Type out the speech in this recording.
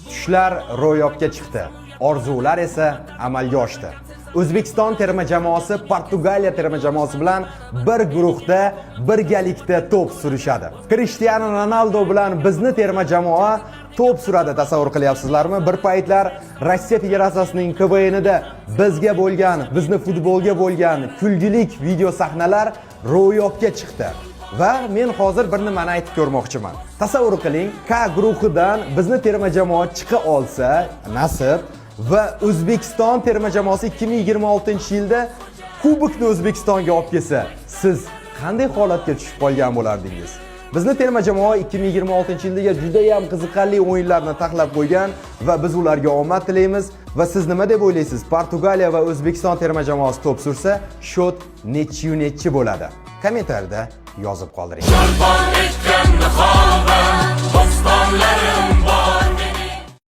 Tushlar ro'yobga chiqdi. Orzular esa amalga oshdi. O'zbekiston terma jamoasi Portugaliya terma jamoasi bilan bir guruhda birgalikda to'p surishadi. Cristiano Ronaldo bilan bizni terma jamoa to'p suradi, tasavvur qilyapsizlarmi? Bir paytlar Rossiya Federatsiyasining KVNida bizga bo'lgan, bizni futbolga bo'lgan kulgilik video sahnalar ro'yobga chiqdi. Va men hozir bir nimani aytib ko'rmoqchiman. Tasavvur qiling, K guruhidan bizni terma jamoa chiqa olsa, nasib va O'zbekiston terma jamoasi 2026-yilda kubokni O'zbekistonga olib kelsa, siz qanday holatga tushib qolgan bo'lardingiz? Bizni terma jamoa 2026-yilga juda ham qiziqarli o'yinlarni taxlab qo'ygan va biz ularga omad tilaymiz. Va siz nima deb o'ylaysiz? Portugaliya va O'zbekiston terma jamoasi to'p sursa, shot nechi bo'ladi? Kommentariyada yozib qoldiring.